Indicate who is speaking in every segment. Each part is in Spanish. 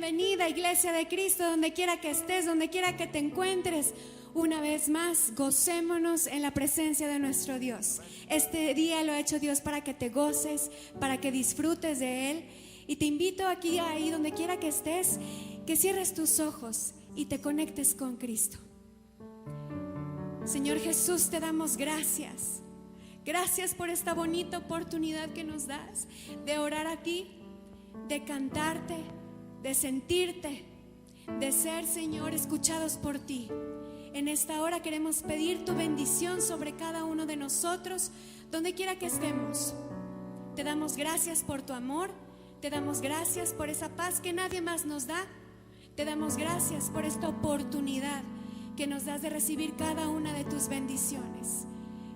Speaker 1: bienvenida, Iglesia de Cristo, donde quiera que estés, donde quiera que te encuentres. Una vez más, gocémonos en la presencia de nuestro Dios. Este día lo ha hecho Dios para que te goces, para que disfrutes de Él. Y te invito aquí, ahí, donde quiera que estés, que cierres tus ojos y te conectes con Cristo. Señor Jesús, te damos gracias. Gracias por esta bonita oportunidad que nos das de orar a ti, de cantarte, de sentirte, de ser, Señor, escuchados por ti. En esta hora queremos pedir tu bendición sobre cada uno de nosotros, donde quiera que estemos. Te damos gracias por tu amor, te damos gracias por esa paz que nadie más nos da. Te damos gracias por esta oportunidad que nos das de recibir cada una de tus bendiciones.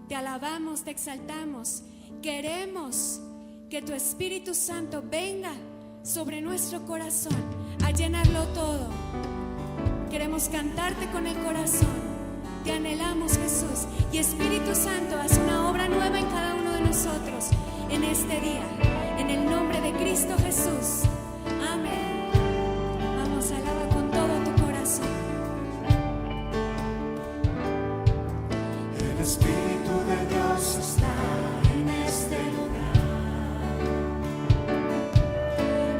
Speaker 1: Te alabamos, te exaltamos. Queremos que tu Espíritu Santo venga sobre nuestro corazón a llenarlo todo. Queremos cantarte con el corazón. Te anhelamos, Jesús. Y Espíritu Santo, haz una obra nueva en cada uno de nosotros en este día. En el nombre de Cristo Jesús. Amén. Vamos, alaba con todo tu corazón.
Speaker 2: El Espíritu de Dios está en este lugar.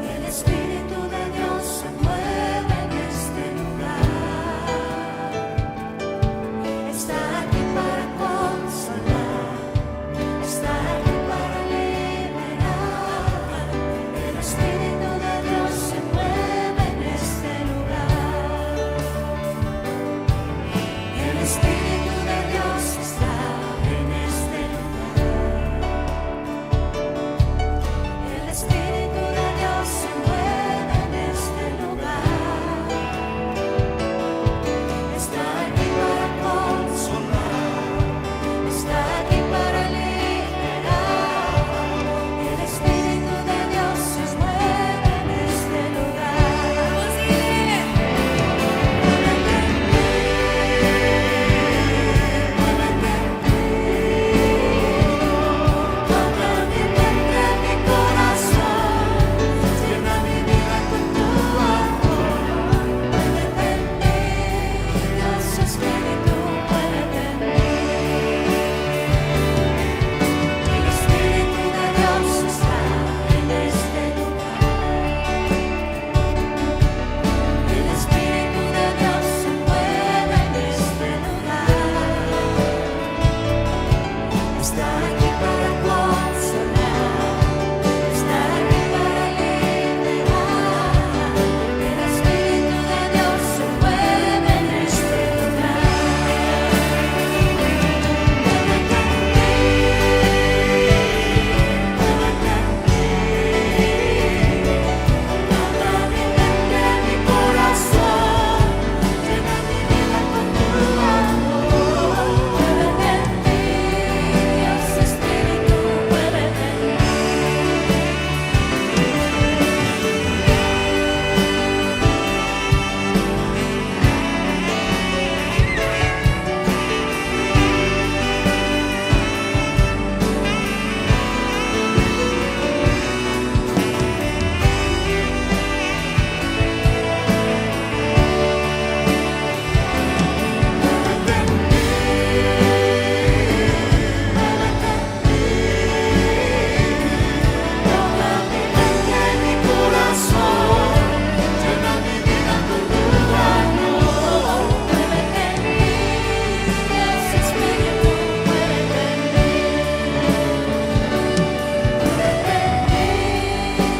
Speaker 2: El Espíritu de Dios se mueve en este lugar. Está aquí para consolar, está aquí para liberar. El Espíritu de Dios se mueve en este lugar. El Espíritu de Dios está en este lugar. El Espíritu de Dios se mueve en este lugar. Está aquí para consolar, está aquí para liberar. El Espíritu de Dios se mueve en este lugar. Muévete en mí, muévete en mí. Toca mi mente, mi corazón, llena mi vida con tu amor. Muévete en mí, Dios Espíritu, muévete en mí. El Espíritu de Dios está en este lugar. El Espíritu de Dios se mueve en este lugar. Está aquí para consolar, está aquí para liberar. El Espíritu de Dios se mueve en este lugar. Muévete en mí, muévete en mí. Toca mi mente, mi corazón, llena mi vida con tu amor. Muévete en mí, Dios Espíritu, muévete en mí. Toca mi mente, mi corazón, llena mi vida con tu amor. Muévete en mí, Dios Espíritu, muévete en mí. Muévete en mí,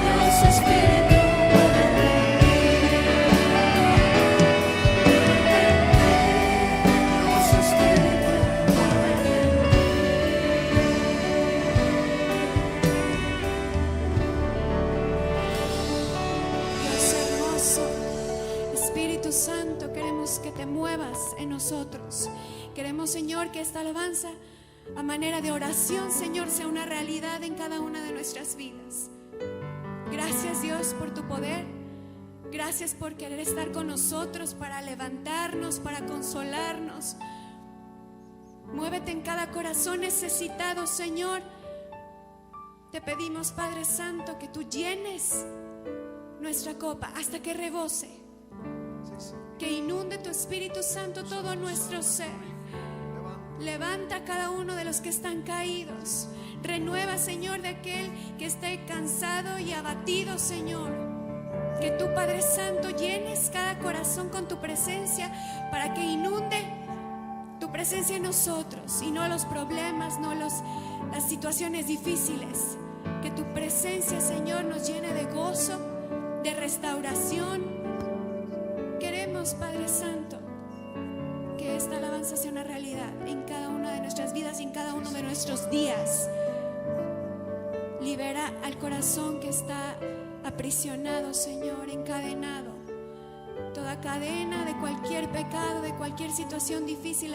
Speaker 2: Dios Espíritu, muévete en mí. Muévete en mí, Dios Espíritu, muévete en mí.
Speaker 1: Dios hermoso, Espíritu Santo, queremos que te muevas en nosotros. Queremos, Señor, que esta alabanza a manera de oración, Señor, sea una realidad en cada una de nuestras vidas. Gracias, Dios, por tu poder. Gracias por querer estar con nosotros para levantarnos, para consolarnos. Muévete en cada corazón necesitado, Señor. Te pedimos, Padre Santo, que tú llenes nuestra copa hasta que rebose. Que inunde tu Espíritu Santo todo nuestro ser. Levanta a cada uno de los que están caídos. Renueva, Señor, de aquel que esté cansado y abatido, Señor. Que tú, Padre Santo, llenes cada corazón con tu presencia para que inunde tu presencia en nosotros y no los problemas, no las situaciones difíciles. Que tu presencia, Señor, nos llene de gozo, de restauración. Queremos, Padre Santo, que esta alabanza sea una realidad en cada una de nuestras vidas y en cada uno de nuestros días. Libera al corazón que está aprisionado, Señor, encadenado. Toda cadena de cualquier pecado, de cualquier situación difícil,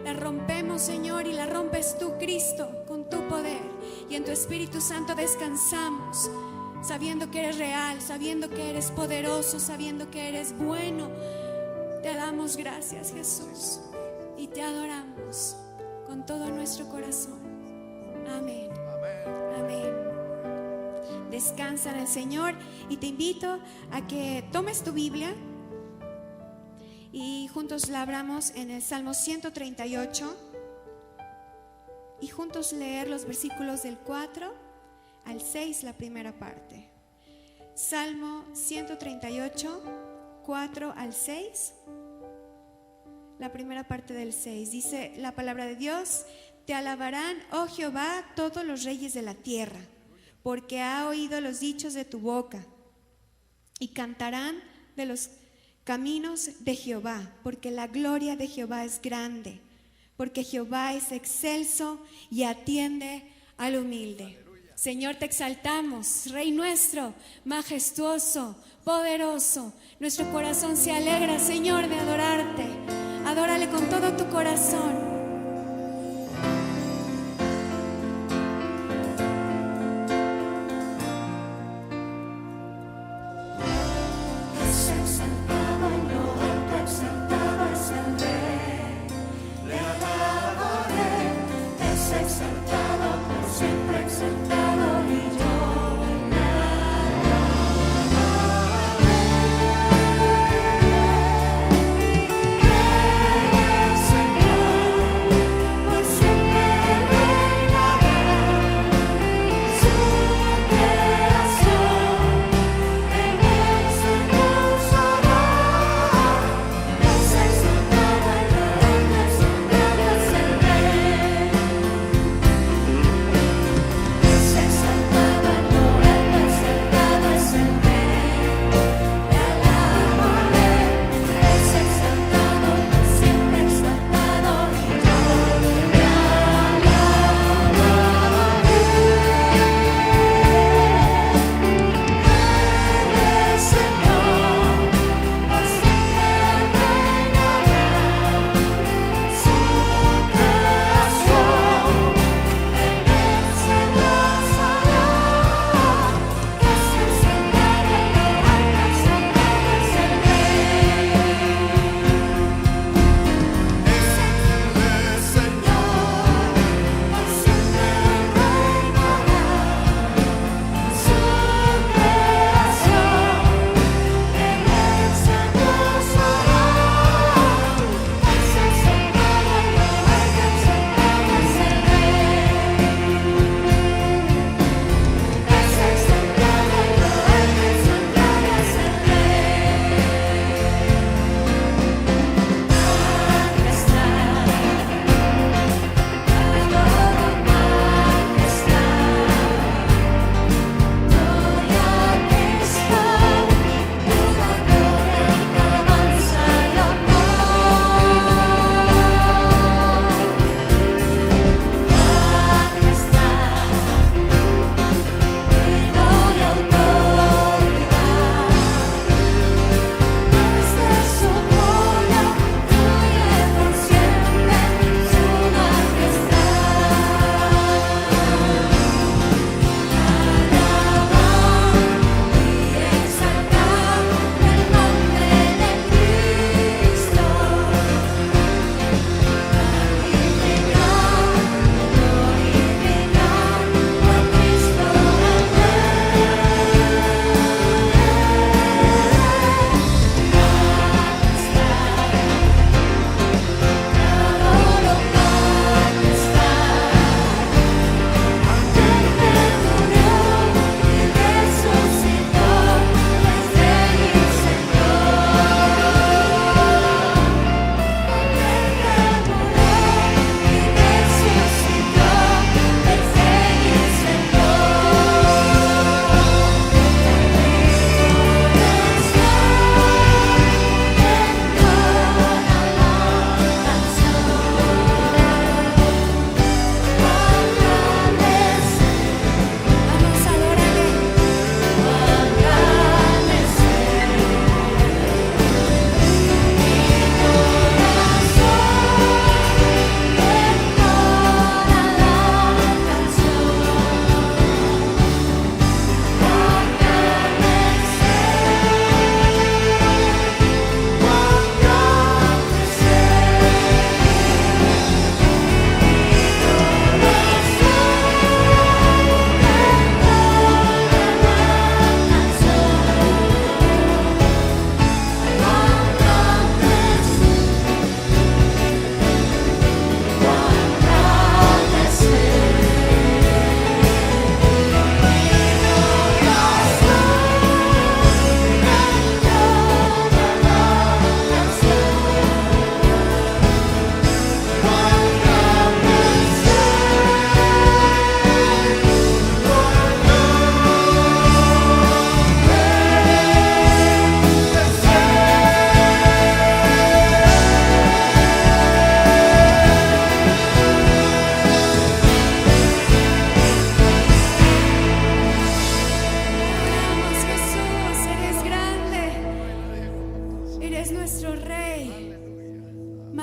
Speaker 1: la rompemos, Señor, y la rompes tú, Cristo, con tu poder. Y en tu Espíritu Santo descansamos, sabiendo que eres real, sabiendo que eres poderoso, sabiendo que eres bueno. Te damos gracias, Jesús, y te adoramos con todo nuestro corazón. Amén. Amén. Descansa en el Señor y te invito a que tomes tu Biblia y juntos la abramos en el Salmo 138 y juntos leer los versículos del 4 al 6, la primera parte. Salmo 138, 4 al 6. La primera parte del 6 dice la palabra de Dios: te alabarán, oh Jehová, todos los reyes de la tierra, porque ha oído los dichos de tu boca, y cantarán de los caminos de Jehová, porque la gloria de Jehová es grande, porque Jehová es excelso y atiende al humilde. Señor, te exaltamos, Rey nuestro, majestuoso, poderoso. Nuestro corazón se alegra, Señor, de adorarte. Adórale con todo tu corazón.
Speaker 2: Es exaltado en lo alto, exaltado es el Rey. Le alabaré, es exaltado por siempre, exaltado y yo le alabaré. Señor,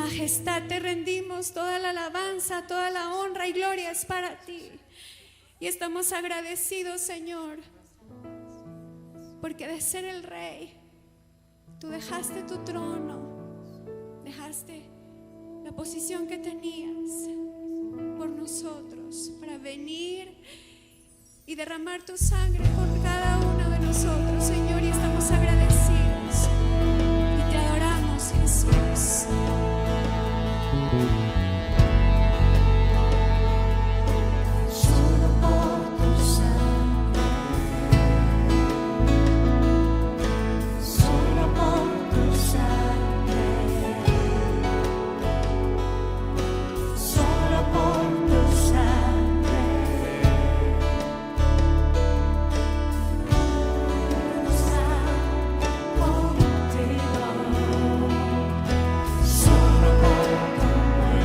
Speaker 1: majestad te rendimos, toda la alabanza, toda la honra y gloria es para ti. Y estamos agradecidos, Señor, porque de ser el Rey, tú dejaste tu trono, dejaste la posición que tenías por nosotros, para venir y derramar tu sangre por cada uno de nosotros, Señor, y estamos agradecidos y te adoramos, Jesús.
Speaker 2: Solo por tu sangre, solo por tu sangre, solo por tu sangre, está contigo, solo por tu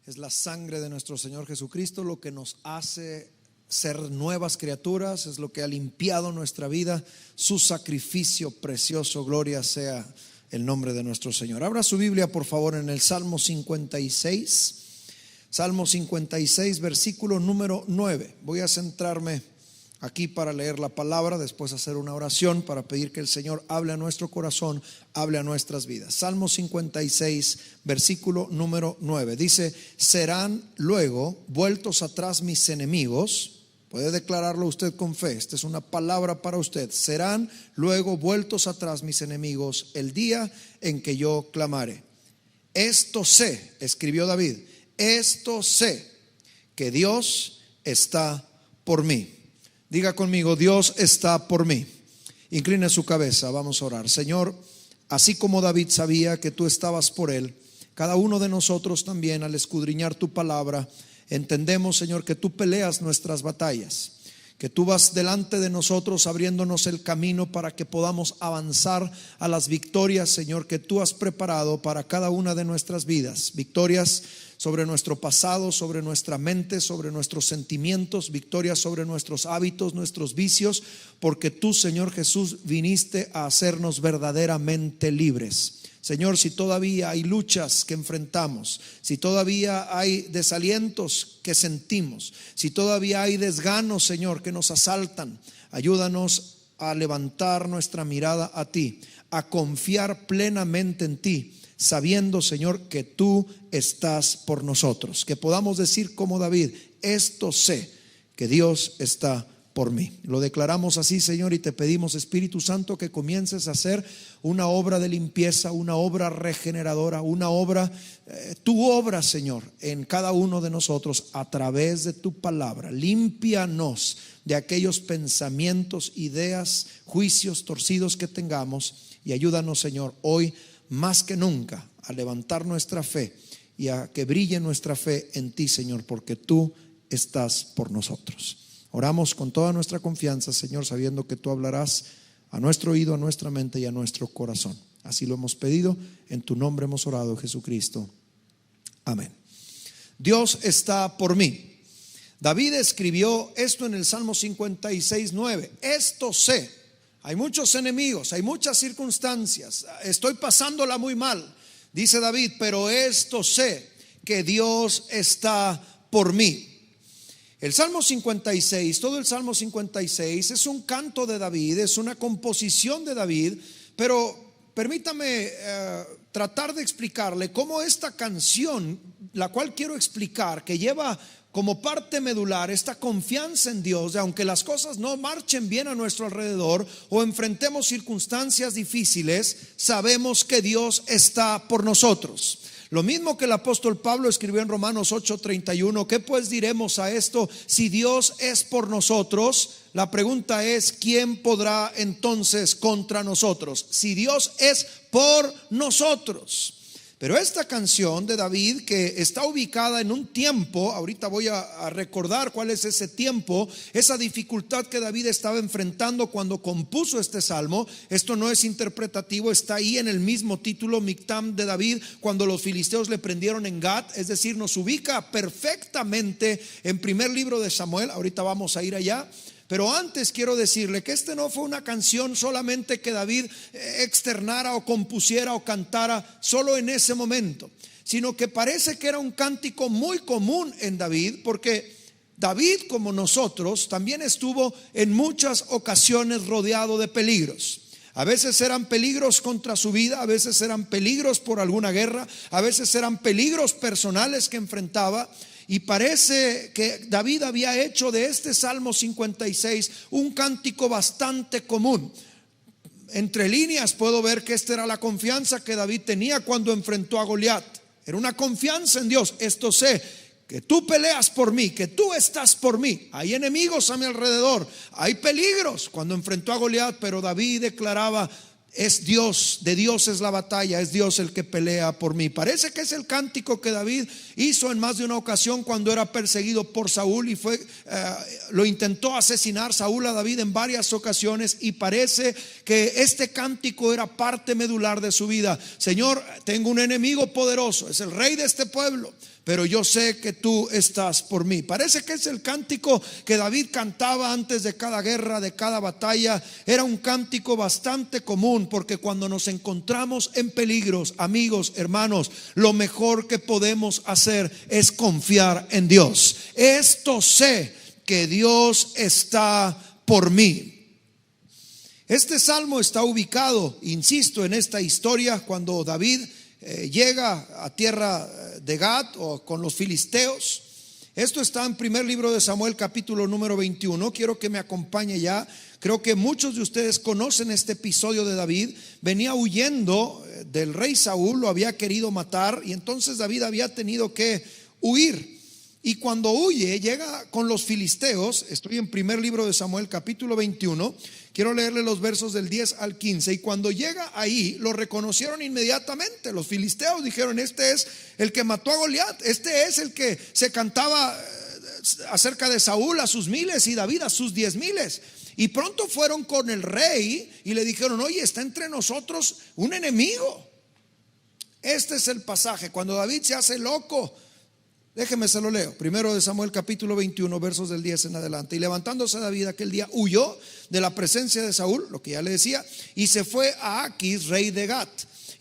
Speaker 3: Es la sangre de nuestro Señor Jesucristo lo que nos hace ser nuevas criaturas, es lo que ha limpiado nuestra vida. Su sacrificio precioso, gloria sea el nombre de nuestro Señor. Abra su Biblia por favor en el Salmo 56. Salmo 56, versículo número 9. Voy a centrarme aquí para leer la palabra, después hacer una oración para pedir que el Señor hable a nuestro corazón, hable a nuestras vidas. Salmo 56, versículo número 9. Dice: serán luego vueltos atrás mis enemigos. Puede declararlo usted con fe, esta es una palabra para usted. Serán luego vueltos atrás mis enemigos el día en que yo clamare. Esto sé, escribió David, esto sé, que Dios está por mí. Diga conmigo: Dios está por mí. Incline su cabeza, vamos a orar. Señor, así como David sabía que tú estabas por él, cada uno de nosotros también, al escudriñar tu palabra, entendemos, Señor, que tú peleas nuestras batallas, que tú vas delante de nosotros abriéndonos el camino para que podamos avanzar a las victorias, Señor, que tú has preparado para cada una de nuestras vidas. Victorias sobre nuestro pasado, sobre nuestra mente, sobre nuestros sentimientos, victorias sobre nuestros hábitos, nuestros vicios, porque tú, Señor Jesús, viniste a hacernos verdaderamente libres. Señor, si todavía hay luchas que enfrentamos, si todavía hay desalientos que sentimos, si todavía hay desganos, Señor, que nos asaltan, ayúdanos a levantar nuestra mirada a ti, a confiar plenamente en ti, sabiendo, Señor, que tú estás por nosotros. Que podamos decir como David: esto sé, que Dios está por mí. Lo declaramos así, Señor, y te pedimos, Espíritu Santo, que comiences a hacer una obra de limpieza, una obra regeneradora, una obra, tu obra, Señor, en cada uno de nosotros a través de tu palabra. Límpianos de aquellos pensamientos, ideas, juicios torcidos que tengamos, y ayúdanos, Señor, hoy más que nunca a levantar nuestra fe y a que brille nuestra fe en ti, Señor, porque tú estás por nosotros. Oramos con toda nuestra confianza, Señor, sabiendo que tú hablarás a nuestro oído, a nuestra mente y a nuestro corazón. Así lo hemos pedido, en tu nombre hemos orado, Jesucristo. Amén. Dios está por mí. David escribió esto en el Salmo 56, 9. Esto sé. Hay muchos enemigos, hay muchas circunstancias, estoy pasándola muy mal, dice David, pero esto sé, que Dios está por mí. El Salmo 56, todo el Salmo 56 es un canto de David, es una composición de David, pero permítame tratar de explicarle cómo esta canción, la cual quiero explicar, que lleva como parte medular esta confianza en Dios, de aunque las cosas no marchen bien a nuestro alrededor o enfrentemos circunstancias difíciles, sabemos que Dios está por nosotros. Lo mismo que el apóstol Pablo escribió en Romanos 8:31. ¿Qué pues diremos a esto? Si Dios es por nosotros, la pregunta es: ¿quién podrá entonces contra nosotros? Si Dios es por nosotros. Pero esta canción de David, que está ubicada en un tiempo, ahorita voy a recordar cuál es ese tiempo, esa dificultad que David estaba enfrentando cuando compuso este salmo. Esto no es interpretativo, está ahí en el mismo título, Mictam de David, cuando los filisteos le prendieron en Gat. Es decir, nos ubica perfectamente en primer libro de Samuel. Ahorita vamos a ir allá. Pero antes quiero decirle que este no fue una canción solamente que David externara o compusiera o cantara solo en ese momento, sino que parece que era un cántico muy común en David, porque David, como nosotros, también estuvo en muchas ocasiones rodeado de peligros. A veces eran peligros contra su vida, a veces eran peligros por alguna guerra, a veces eran peligros personales que enfrentaba. Y parece que David había hecho de este Salmo 56 un cántico bastante común. Entre líneas puedo ver que esta era la confianza que David tenía cuando enfrentó a Goliat. Era una confianza en Dios. Esto sé, que tú peleas por mí, que tú estás por mí. Hay enemigos a mi alrededor, hay peligros. Cuando enfrentó a Goliat, pero David declaraba: es Dios, de Dios es la batalla, es Dios el que pelea por mí. Parece que es el cántico que David hizo en más de una ocasión cuando era perseguido por Saúl y lo intentó asesinar Saúl a David en varias ocasiones, y parece que este cántico era parte medular de su vida. Señor, tengo un enemigo poderoso, es el rey de este pueblo, pero yo sé que tú estás por mí. Parece que es el cántico que David cantaba antes de cada guerra, de cada batalla. Era un cántico bastante común, porque cuando nos encontramos en peligros, amigos, hermanos, lo mejor que podemos hacer es confiar en Dios. Esto sé, que Dios está por mí. Este salmo está ubicado, insisto, en esta historia cuando David llega a tierra de Gad o con los filisteos. Esto está en primer libro de Samuel, capítulo número 21. Quiero que me acompañe ya. Creo que muchos de ustedes conocen este episodio de David. Venía huyendo del rey Saúl, lo había querido matar, y entonces David había tenido que huir. Y cuando huye, llega con los filisteos. Estoy en primer libro de Samuel, capítulo 21. Quiero leerle los versos del 10 al 15. Y cuando llega ahí, lo reconocieron inmediatamente. Los filisteos dijeron: este es el que mató a Goliat, este es el que se cantaba acerca de Saúl a sus miles y David a sus 10,000. Y pronto fueron con el rey y le dijeron: oye, está entre nosotros un enemigo. Este es el pasaje cuando David se hace loco. Déjeme se lo leo. Primero de Samuel, capítulo 21, versos del 10 en adelante. Y levantándose David aquel día, huyó de la presencia de Saúl, lo que ya le decía, y se fue a Aquis, rey de Gat.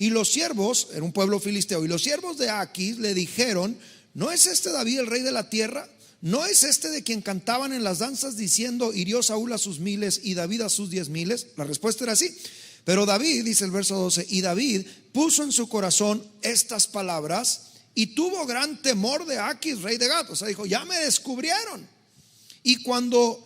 Speaker 3: Y los siervos, era un pueblo filisteo, y los siervos de Aquis le dijeron: ¿no es este David el rey de la tierra? ¿No es este de quien cantaban en las danzas diciendo: hirió Saúl a sus 1,000 y David a sus 10,000? La respuesta era sí. Pero David, dice el verso 12, y David puso en su corazón estas palabras y tuvo gran temor de Aquis, rey de Gat. O sea, dijo: ya me descubrieron. Y cuando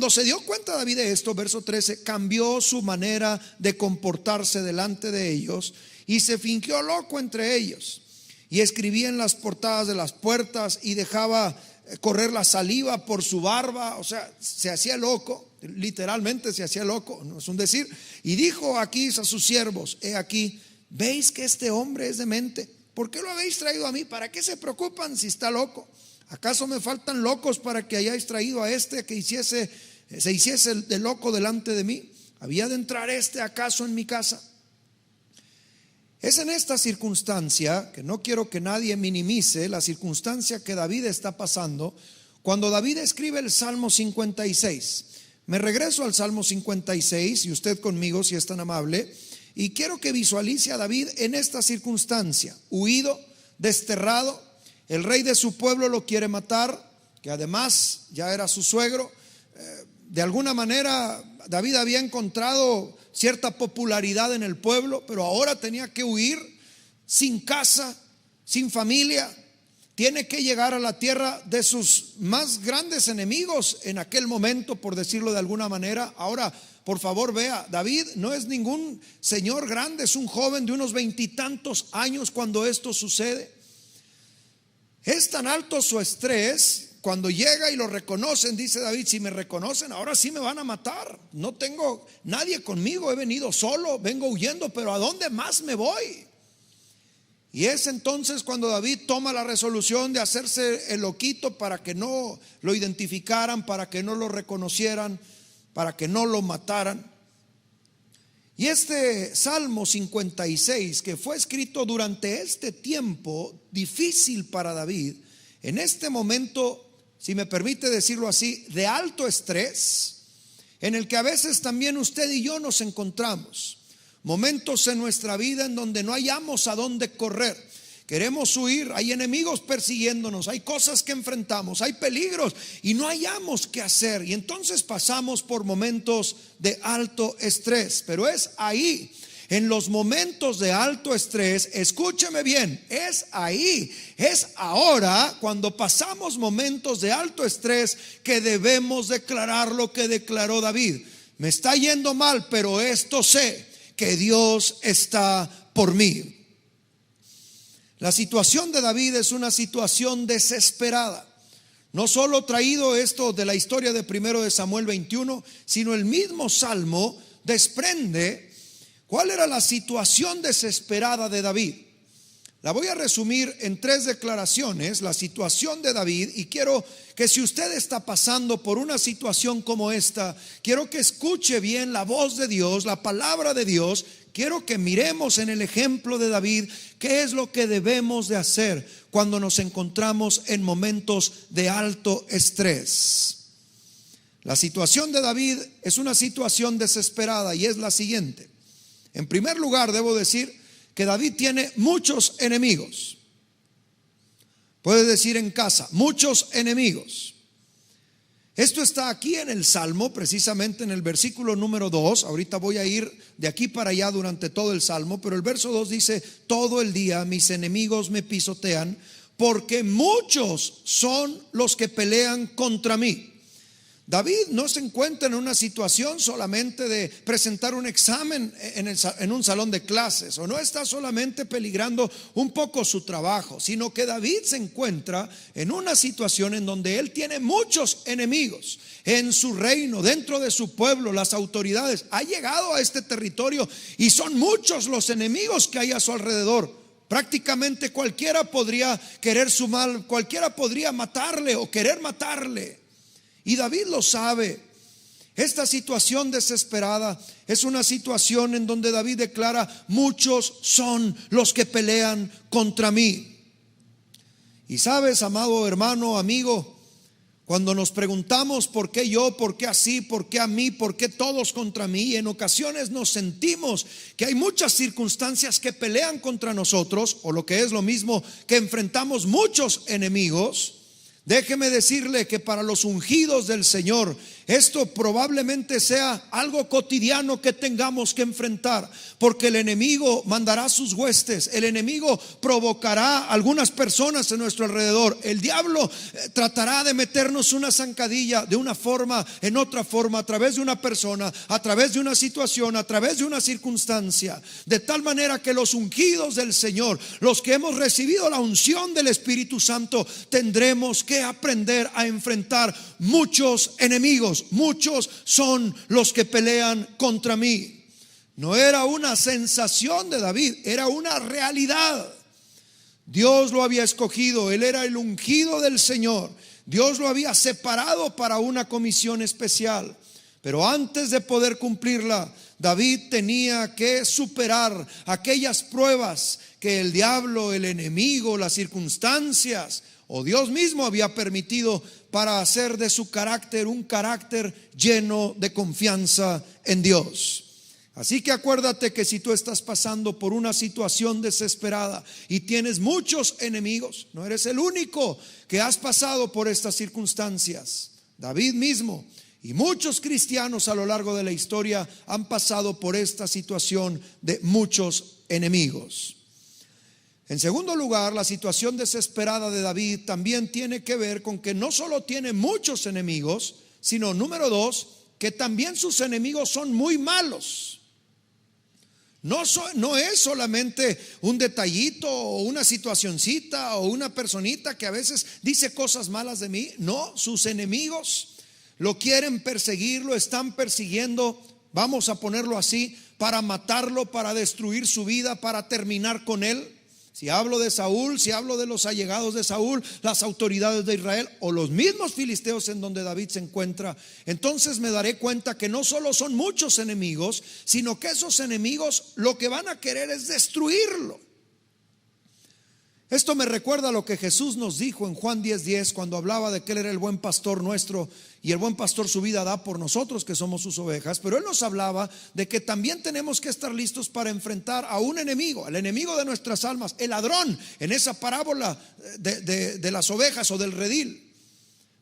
Speaker 3: se dio cuenta David de esto, verso 13, cambió su manera de comportarse delante de ellos y se fingió loco entre ellos. Y escribía en las portadas de las puertas y dejaba correr la saliva por su barba. O sea, se hacía loco, literalmente se hacía loco, no es un decir. Y dijo Aquis a sus siervos: he aquí, ¿veis que este hombre es demente? ¿Por qué lo habéis traído a mí? ¿Para qué se preocupan si está loco? ¿Acaso me faltan locos para que hayáis traído a este que se hiciese de loco delante de mí? ¿Había de entrar este acaso en mi casa? Es en esta circunstancia, que no quiero que nadie minimice la circunstancia que David está pasando, cuando David escribe el Salmo 56. Me regreso al Salmo 56 y usted conmigo, si es tan amable. Y quiero que visualice a David en esta circunstancia: huido, desterrado, el rey de su pueblo lo quiere matar, que además ya era su suegro. De alguna manera David había encontrado cierta popularidad en el pueblo, pero ahora tenía que huir, sin casa, sin familia. Tiene que llegar a la tierra de sus más grandes enemigos en aquel momento, por decirlo de alguna manera. Ahora, por favor, vea, David no es ningún señor grande, es un joven de unos 20 y tantos años cuando esto sucede. Es tan alto su estrés, cuando llega y lo reconocen, dice David: si me reconocen, ahora sí me van a matar. No tengo nadie conmigo, he venido solo, vengo huyendo, pero ¿a dónde más me voy? Y es entonces cuando David toma la resolución de hacerse el loquito para que no lo identificaran, para que no lo reconocieran, para que no lo mataran. Y este Salmo 56, que fue escrito durante este tiempo difícil para David, en este momento, si me permite decirlo así, de alto estrés, en el que a veces también usted y yo nos encontramos. Momentos en nuestra vida en donde no hallamos a dónde correr. Queremos huir, hay enemigos persiguiéndonos, hay cosas que enfrentamos, hay peligros y no hallamos qué hacer. Y entonces pasamos por momentos de alto estrés. Pero es ahí, en los momentos de alto estrés, escúcheme bien, es ahí, es ahora, cuando pasamos momentos de alto estrés, que debemos declarar lo que declaró David: me está yendo mal, pero esto sé, que Dios está por mí. La situación de David es una situación desesperada. No solo traído esto de la historia de primero de Samuel 21, sino el mismo Salmo desprende cuál era la situación desesperada de David. La voy a resumir en 3 declaraciones, la situación de David, y quiero que si usted está pasando por una situación como esta, quiero que escuche bien la voz de Dios, la palabra de Dios, quiero que miremos en el ejemplo de David qué es lo que debemos de hacer cuando nos encontramos en momentos de alto estrés. La situación de David es una situación desesperada y es la siguiente. En primer lugar, debo decir que David tiene muchos enemigos. Puedes decir en casa, muchos enemigos. Esto está aquí en el Salmo, precisamente en el versículo número 2. Ahorita voy a ir de aquí para allá durante todo el Salmo, pero el verso 2 dice: todo el día mis enemigos me pisotean, porque muchos son los que pelean contra mí. David no se encuentra en una situación solamente de presentar un examen en un salón de clases, o no está solamente peligrando un poco su trabajo, sino que David se encuentra en una situación en donde él tiene muchos enemigos en su reino, dentro de su pueblo. Las autoridades han llegado a este territorio y son muchos los enemigos que hay a su alrededor. Prácticamente cualquiera podría querer su mal, cualquiera podría matarle o querer matarle. Y David lo sabe. Esta situación desesperada es una situación en donde David declara: muchos son los que pelean contra mí. Y sabes, amado hermano, amigo, cuando nos preguntamos por qué yo, por qué así, por qué a mí, por qué todos contra mí, en ocasiones nos sentimos que hay muchas circunstancias que pelean contra nosotros, o lo que es lo mismo, que enfrentamos muchos enemigos. Déjeme decirle que para los ungidos del Señor esto probablemente sea algo cotidiano que tengamos que enfrentar, porque el enemigo mandará sus huestes, el enemigo provocará a algunas personas en nuestro alrededor, el diablo tratará de meternos una zancadilla de una forma, en otra forma, a través de una persona, a través de una situación, a través de una circunstancia, de tal manera que los ungidos del Señor, los que hemos recibido la unción del Espíritu Santo, tendremos que aprender a enfrentar muchos enemigos. Muchos son los que pelean contra mí. No era una sensación de David, era una realidad. Dios lo había escogido, él era el ungido del Señor. Dios lo había separado para una comisión especial. Pero antes de poder cumplirla, David tenía que superar aquellas pruebas que el diablo, el enemigo, las circunstancias o Dios mismo había permitido para hacer de su carácter un carácter lleno de confianza en Dios. Así que acuérdate que si tú estás pasando por una situación desesperada y tienes muchos enemigos, no eres el único que has pasado por estas circunstancias. David mismo y muchos cristianos a lo largo de la historia han pasado por esta situación de muchos enemigos. En segundo lugar, la situación desesperada de David también tiene que ver con que no solo tiene muchos enemigos, sino, número 2, que también sus enemigos son muy malos. No es solamente un detallito o una situacioncita o una personita que a veces dice cosas malas de mí. No, sus enemigos lo quieren perseguir, lo están persiguiendo, vamos a ponerlo así, para matarlo, para destruir su vida, para terminar con él. Si hablo de Saúl, si hablo de los allegados de Saúl, las autoridades de Israel o los mismos filisteos en donde David se encuentra, entonces me daré cuenta que no solo son muchos enemigos, sino que esos enemigos lo que van a querer es destruirlo. Esto me recuerda a lo que Jesús nos dijo en Juan 10:10, cuando hablaba de que Él era el buen pastor nuestro y el buen pastor su vida da por nosotros que somos sus ovejas. Pero Él nos hablaba de que también tenemos que estar listos para enfrentar a un enemigo, al enemigo de nuestras almas, el ladrón, en esa parábola de las ovejas o del redil,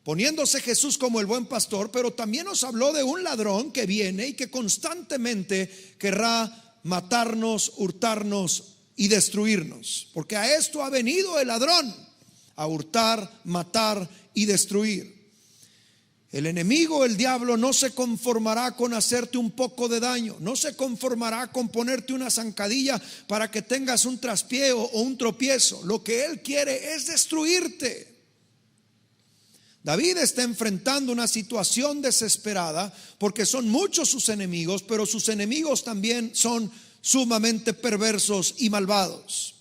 Speaker 3: poniéndose Jesús como el buen pastor. Pero también nos habló de un ladrón que viene y que constantemente querrá matarnos, hurtarnos y destruirnos, porque a esto ha venido el ladrón, a hurtar, matar y destruir. El enemigo, el diablo, no se conformará con hacerte un poco de daño, no se conformará con ponerte una zancadilla para que tengas un traspié o un tropiezo. Lo que él quiere es destruirte. David está enfrentando una situación desesperada porque son muchos sus enemigos, pero sus enemigos también son sumamente perversos y malvados.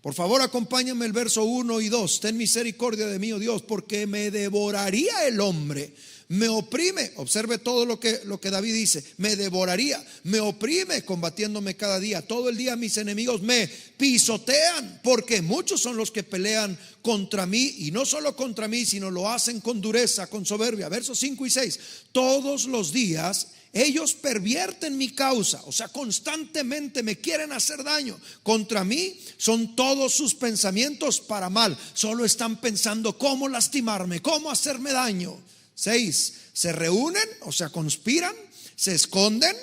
Speaker 3: Por favor, acompáñame el verso 1 y 2. Ten misericordia de mí, oh Dios, porque me devoraría el hombre, me oprime. Observe todo lo que David dice: me devoraría, me oprime combatiéndome cada día. Todo el día mis enemigos me pisotean, porque muchos son los que pelean contra mí, y no solo contra mí, sino lo hacen con dureza, con soberbia. Versos 5 y 6: todos los días ellos pervierten mi causa, o sea, constantemente me quieren hacer daño. Contra mí son todos sus pensamientos para mal. Solo están pensando cómo lastimarme, cómo hacerme daño. 6: se reúnen, o sea, conspiran, se esconden,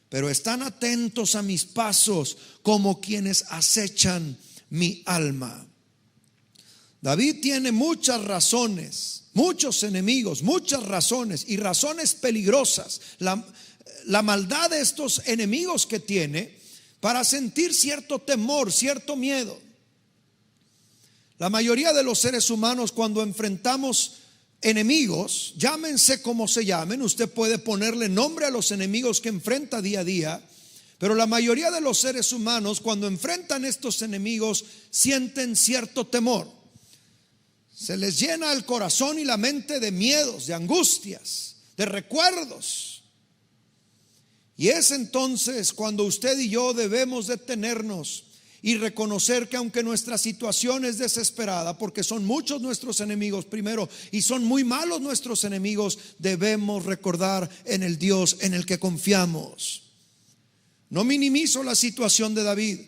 Speaker 3: pero están atentos a mis pasos, como quienes acechan mi alma. David tiene muchas razones, muchos enemigos, muchas razones, y razones peligrosas. La maldad de estos enemigos que tiene para sentir cierto temor, cierto miedo. La mayoría de los seres humanos, cuando enfrentamos enemigos, llámense como se llamen, usted puede ponerle nombre a los enemigos que enfrenta día a día, pero la mayoría de los seres humanos, cuando enfrentan estos enemigos, sienten cierto temor. Se les llena el corazón y la mente de miedos, de angustias, de recuerdos. Y es entonces cuando usted y yo debemos detenernos y reconocer que aunque nuestra situación es desesperada, porque son muchos nuestros enemigos primero, y son muy malos nuestros enemigos, debemos recordar en el Dios en el que confiamos. No minimizo la situación de David.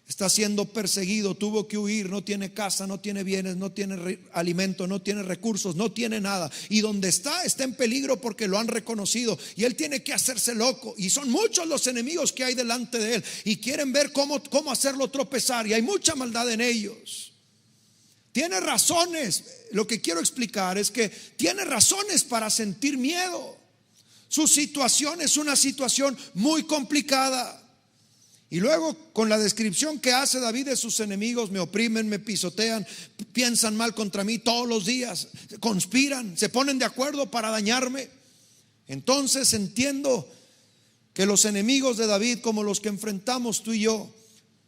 Speaker 3: Está siendo perseguido, tuvo que huir, no tiene casa, no tiene bienes, no tiene alimento, no tiene recursos, no tiene nada. Y donde está en peligro porque lo han reconocido, y él tiene que hacerse loco. Y son muchos los enemigos que hay delante de él, y quieren ver cómo hacerlo tropezar, y hay mucha maldad en ellos. Tiene razones. Lo que quiero explicar es que tiene razones para sentir miedo. Su situación es una situación muy complicada. Y luego, con la descripción que hace David de sus enemigos: me oprimen, me pisotean, piensan mal contra mí todos los días, conspiran, se ponen de acuerdo para dañarme. Entonces entiendo que los enemigos de David, como los que enfrentamos tú y yo,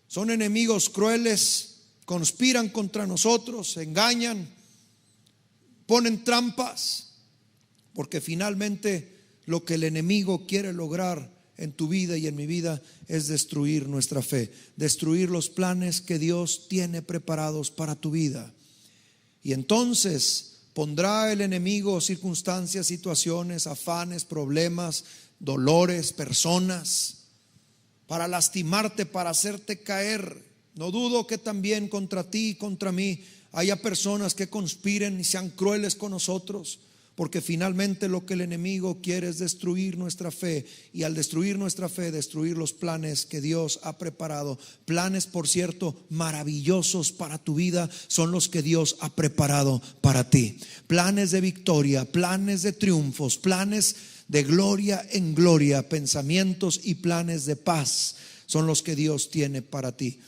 Speaker 3: son enemigos crueles, conspiran contra nosotros, engañan, ponen trampas, porque finalmente lo que el enemigo quiere lograr en tu vida y en mi vida es destruir nuestra fe, destruir los planes que Dios tiene preparados para tu vida. Y entonces pondrá el enemigo circunstancias, situaciones, afanes, problemas, dolores, personas, para lastimarte, para hacerte caer. No dudo que también contra ti y contra mí haya personas que conspiren y sean crueles con nosotros, porque finalmente lo que el enemigo quiere es destruir nuestra fe, y al destruir nuestra fe, destruir los planes que Dios ha preparado. Planes, por cierto, maravillosos para tu vida son los que Dios ha preparado para ti. Planes de victoria, planes de triunfos, planes de gloria en gloria, pensamientos y planes de paz son los que Dios tiene para ti.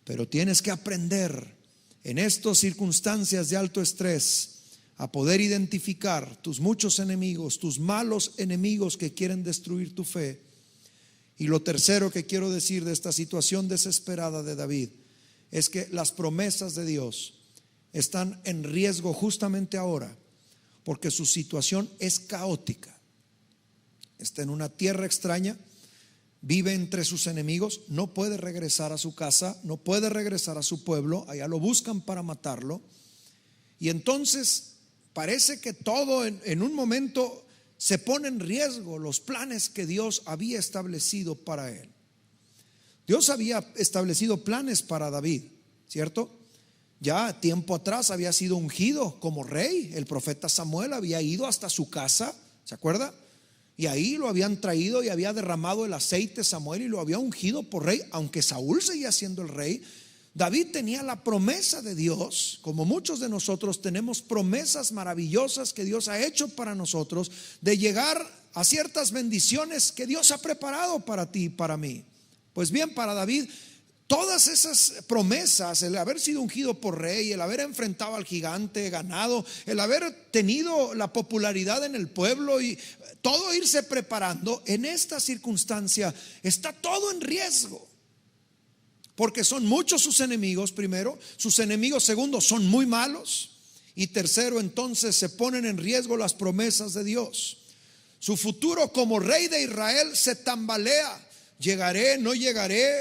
Speaker 3: Pero tienes que aprender en estas circunstancias de alto estrés a poder identificar tus muchos enemigos, tus malos enemigos que quieren destruir tu fe. Y lo tercero que quiero decir de esta situación desesperada de David es que las promesas de Dios están en riesgo justamente ahora, porque su situación es caótica. Está en una tierra extraña, vive entre sus enemigos, no puede regresar a su casa, no puede regresar a su pueblo, allá lo buscan para matarlo. Y entonces parece que todo en un momento se pone en riesgo los planes que Dios había establecido para él. Dios había establecido planes para David, ¿cierto? Ya tiempo atrás había sido ungido como rey. El profeta Samuel había ido hasta su casa, ¿se acuerda? Y ahí lo habían traído y había derramado el aceite Samuel y lo había ungido por rey, aunque Saúl seguía siendo el rey. David tenía la promesa de Dios, como muchos de nosotros tenemos promesas maravillosas que Dios ha hecho para nosotros, de llegar a ciertas bendiciones que Dios ha preparado para ti y para mí. Pues bien, para David, todas esas promesas, el haber sido ungido por rey, el haber enfrentado al gigante, ganado, el haber tenido la popularidad en el pueblo y todo irse preparando, en esta circunstancia está todo en riesgo. Porque son muchos sus enemigos, primero. Sus enemigos, segundo, son muy malos. Y tercero, entonces se ponen en riesgo las promesas de Dios. Su futuro como rey de Israel se tambalea. ¿Llegaré? ¿No llegaré?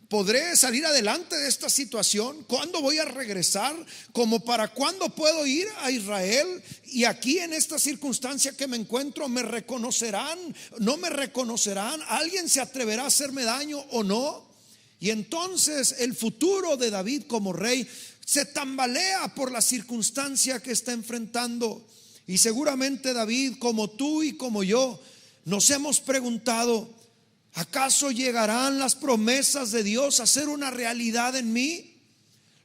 Speaker 3: ¿Podré salir adelante de esta situación? ¿Cuándo voy a regresar? ¿Como para cuándo puedo ir a Israel? Y aquí en esta circunstancia que me encuentro, ¿me reconocerán? ¿No me reconocerán? ¿Alguien se atreverá a hacerme daño o no? Y entonces el futuro de David como rey se tambalea por la circunstancia que está enfrentando. Y seguramente David, como tú y como yo, nos hemos preguntado: ¿acaso llegarán las promesas de Dios a ser una realidad en mí?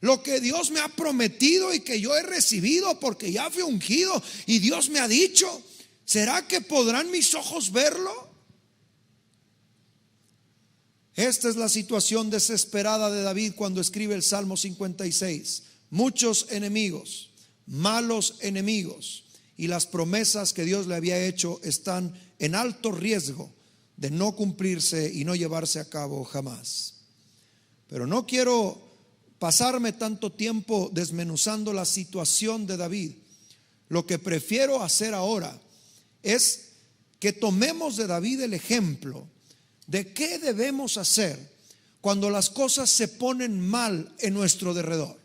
Speaker 3: Lo que Dios me ha prometido y que yo he recibido porque ya fui ungido y Dios me ha dicho, ¿será que podrán mis ojos verlo? Esta es la situación desesperada de David cuando escribe el Salmo 56. Muchos enemigos, malos enemigos, y las promesas que Dios le había hecho están en alto riesgo de no cumplirse y no llevarse a cabo jamás. Pero no quiero pasarme tanto tiempo desmenuzando la situación de David. Lo que prefiero hacer ahora es que tomemos de David el ejemplo de qué debemos hacer cuando las cosas se ponen mal en nuestro derredor.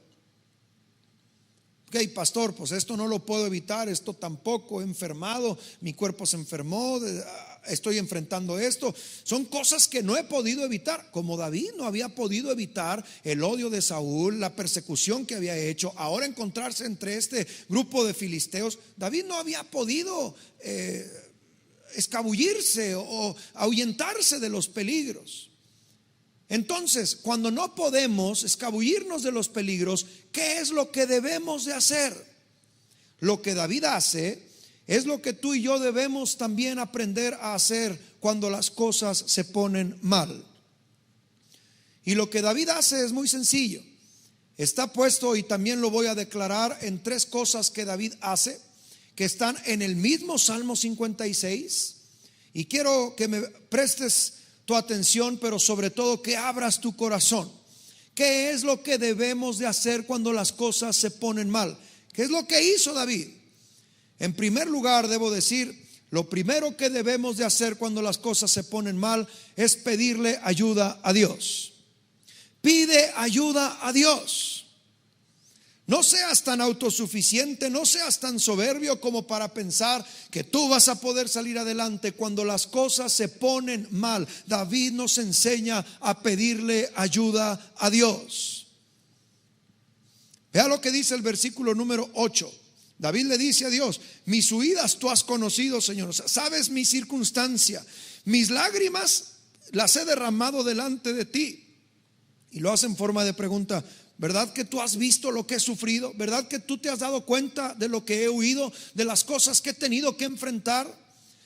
Speaker 3: Ok, pastor, pues esto no lo puedo evitar, esto tampoco, he enfermado, mi cuerpo se enfermó, estoy enfrentando esto. Son cosas que no he podido evitar, como David no había podido evitar el odio de Saúl, la persecución que había hecho, ahora encontrarse entre este grupo de filisteos. David no había podido escabullirse o ahuyentarse de los peligros. Entonces, cuando no podemos escabullirnos de los peligros, ¿qué es lo que debemos de hacer? Lo que David hace es lo que tú y yo debemos también aprender a hacer cuando las cosas se ponen mal. Y lo que David hace es muy sencillo. Está puesto, y también lo voy a declarar, en tres cosas que David hace, que están en el mismo Salmo 56. Y quiero que me prestes tu atención, pero sobre todo que abras tu corazón. ¿Qué es lo que debemos de hacer cuando las cosas se ponen mal? ¿Qué es lo que hizo David? En primer lugar, debo decir, lo primero que debemos de hacer cuando las cosas se ponen mal es pedirle ayuda a Dios. Pide ayuda a Dios. No seas tan autosuficiente, no seas tan soberbio como para pensar que tú vas a poder salir adelante cuando las cosas se ponen mal. David nos enseña a pedirle ayuda a Dios. Vea lo que dice el versículo número 8. David le dice a Dios: mis huidas tú has conocido, Señor. O sea, sabes mi circunstancia, mis lágrimas las he derramado delante de ti. Y lo hace en forma de pregunta. ¿Verdad que tú has visto lo que he sufrido? ¿Verdad que tú te has dado cuenta de lo que he huido, de las cosas que he tenido que enfrentar?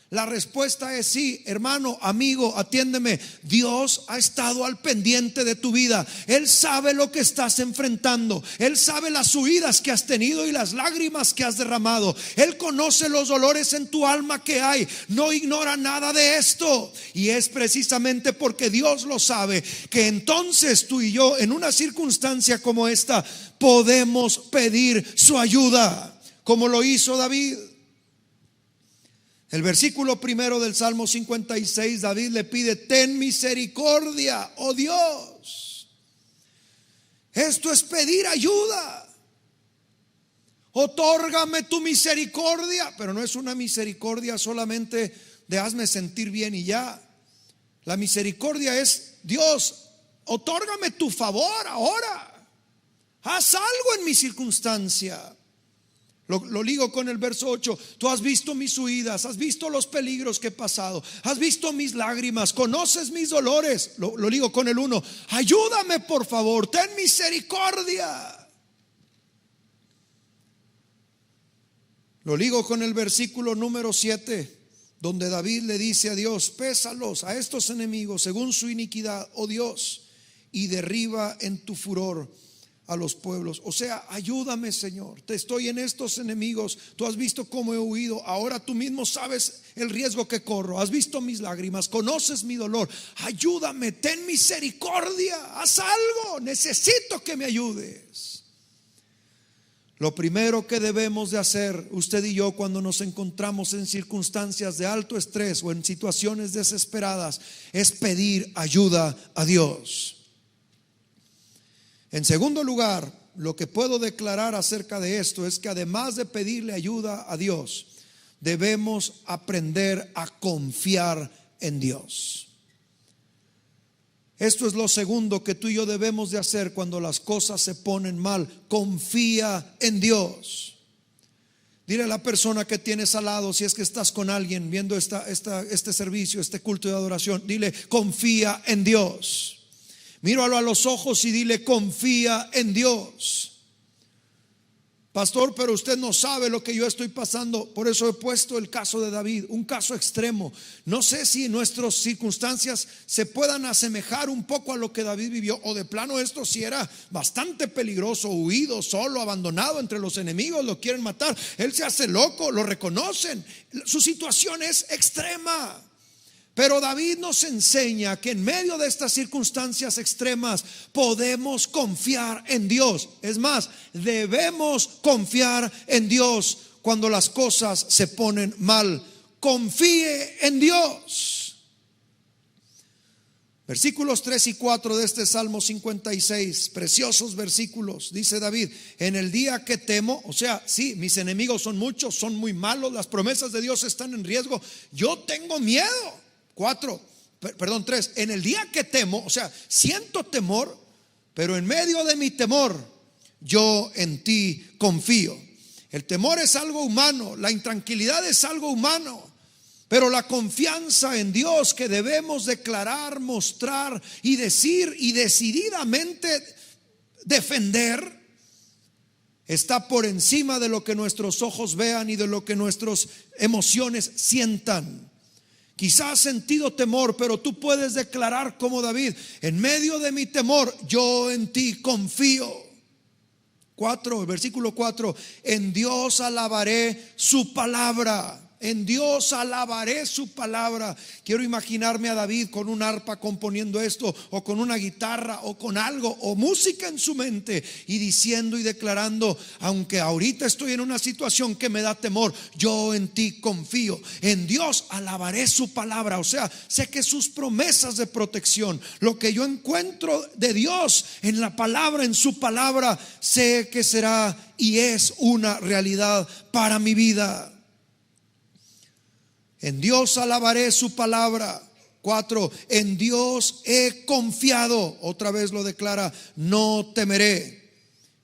Speaker 3: La respuesta es sí, hermano, amigo, atiéndeme. Dios ha estado al pendiente de tu vida. Él sabe lo que estás enfrentando. Él sabe las huidas que has tenido y las lágrimas que has derramado. Él conoce los dolores en tu alma que hay. No ignora nada de esto. Y es precisamente porque Dios lo sabe que entonces tú y yo, en una circunstancia como esta, podemos pedir su ayuda, como lo hizo David. El versículo primero del Salmo 56, David le pide: ten misericordia, oh Dios. Esto es pedir ayuda. Otórgame tu misericordia. Pero no es una misericordia solamente de hazme sentir bien y ya. La misericordia es: Dios, otórgame tu favor ahora. Haz algo en mi circunstancia. Lo ligo con el verso 8. Tú has visto mis huidas, has visto los peligros que he pasado, has visto mis lágrimas, conoces mis dolores. Lo ligo con el 1. Ayúdame por favor, ten misericordia. Lo ligo con el versículo número 7, donde David le dice a Dios: pésalos a estos enemigos según su iniquidad, oh Dios, y derriba en tu furor a los pueblos. O sea, ayúdame, Señor. Te estoy en estos enemigos. Tú has visto cómo he huido. Ahora tú mismo sabes el riesgo que corro. Has visto mis lágrimas, conoces mi dolor. Ayúdame, ten misericordia. Haz algo. Necesito que me ayudes. Lo primero que debemos de hacer, usted y yo, cuando nos encontramos en circunstancias de alto estrés o en situaciones desesperadas, es pedir ayuda a Dios. En segundo lugar, lo que puedo declarar acerca de esto es que además de pedirle ayuda a Dios, debemos aprender a confiar en Dios. Esto es lo segundo que tú y yo debemos de hacer cuando las cosas se ponen mal. Confía en Dios. Dile a la persona que tienes al lado, si es que estás con alguien viendo este servicio, este culto de adoración, dile: confía en Dios. Míralo a los ojos y dile: confía en Dios. Pastor, pero usted no sabe lo que yo estoy pasando. Por eso he puesto el caso de David, un caso extremo. No sé si nuestras circunstancias se puedan asemejar un poco a lo que David vivió, o de plano esto sí era bastante peligroso, huido, solo, abandonado entre los enemigos, lo quieren matar. Él se hace loco, lo reconocen. Su situación es extrema. Pero David nos enseña que en medio de estas circunstancias extremas podemos confiar en Dios. Es más, debemos confiar en Dios cuando las cosas se ponen mal. Confíe en Dios. Versículos 3 y 4 de este Salmo 56, preciosos versículos. Dice David: en el día que temo, o sea, sí, mis enemigos son muchos, son muy malos, las promesas de Dios están en riesgo, yo tengo miedo. 3, en el día que temo, o sea, siento temor, pero en medio de mi temor, yo en ti confío. El temor es algo humano, la intranquilidad es algo humano, pero la confianza en Dios que debemos declarar, mostrar y decir y decididamente defender, está por encima de lo que nuestros ojos vean y de lo que nuestras emociones sientan. Quizás has sentido temor, pero tú puedes declarar como David: en medio de mi temor, yo en ti confío. Versículo 4: en Dios alabaré su palabra. En Dios alabaré su palabra. Quiero imaginarme a David con un arpa componiendo esto, o con una guitarra, o con algo, o música en su mente, y diciendo y declarando: aunque ahorita estoy en una situación que me da temor, yo en ti confío. En Dios alabaré su palabra. O sea, sé que sus promesas de protección, lo que yo encuentro de Dios en la palabra, en su palabra, sé que será y es una realidad para mi vida. En Dios alabaré su palabra. 4, en Dios he confiado. Otra vez lo declara: no temeré.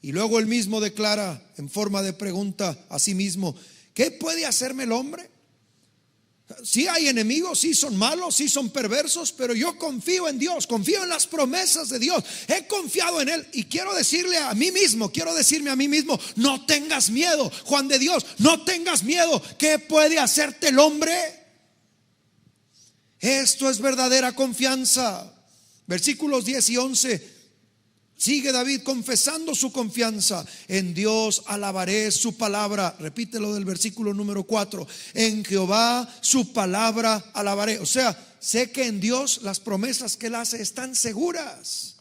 Speaker 3: Y luego él mismo declara en forma de pregunta a sí mismo: ¿qué puede hacerme el hombre? Sí hay enemigos, sí son malos, sí son perversos, pero yo confío en Dios, confío en las promesas de Dios, he confiado en Él. Y quiero decirme a mí mismo, no tengas miedo, Juan de Dios, no tengas miedo. ¿Qué puede hacerte el hombre? Esto es verdadera confianza. Versículos 10 y 11. Sigue David confesando su confianza. En Dios alabaré su palabra. Repítelo del versículo número 4. En Jehová su palabra alabaré. O sea, sé que en Dios las promesas que Él hace están seguras.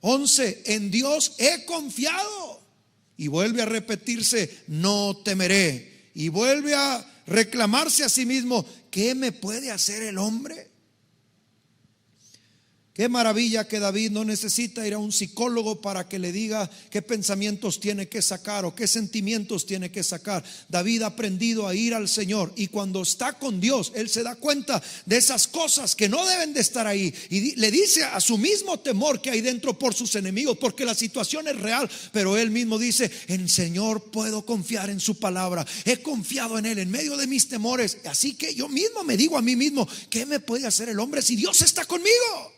Speaker 3: 11. En Dios he confiado. Y vuelve a repetirse: no temeré. Y vuelve a reclamarse a sí mismo: ¿qué me puede hacer el hombre? Qué maravilla que David no necesita ir a un psicólogo para que le diga qué pensamientos tiene que sacar o qué sentimientos tiene que sacar. David ha aprendido a ir al Señor, y cuando está con Dios, él se da cuenta de esas cosas que no deben de estar ahí, y le dice a su mismo temor que hay dentro por sus enemigos, porque la situación es real, pero él mismo dice: en Señor puedo confiar en su palabra, he confiado en Él en medio de mis temores. Así que yo mismo me digo a mí mismo: ¿qué me puede hacer el hombre si Dios está conmigo?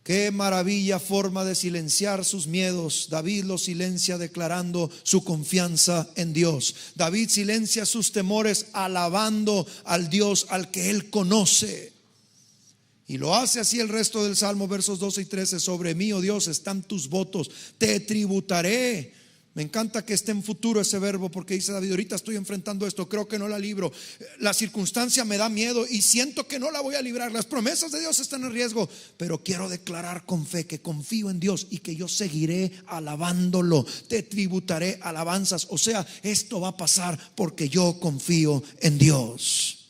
Speaker 3: Qué maravilla forma de silenciar sus miedos. David los silencia declarando su confianza en Dios. David silencia sus temores alabando al Dios al que él conoce. Y lo hace así el resto del Salmo, versos 12 y 13. Sobre mí, oh Dios, están tus votos, te tributaré Me encanta que esté en futuro ese verbo, porque dice David: ahorita estoy enfrentando esto, creo que no la libro, la circunstancia me da miedo y siento que no la voy a librar, las promesas de Dios están en riesgo, pero quiero declarar con fe que confío en Dios y que yo seguiré alabándolo, te tributaré alabanzas. O sea, esto va a pasar porque yo confío en Dios.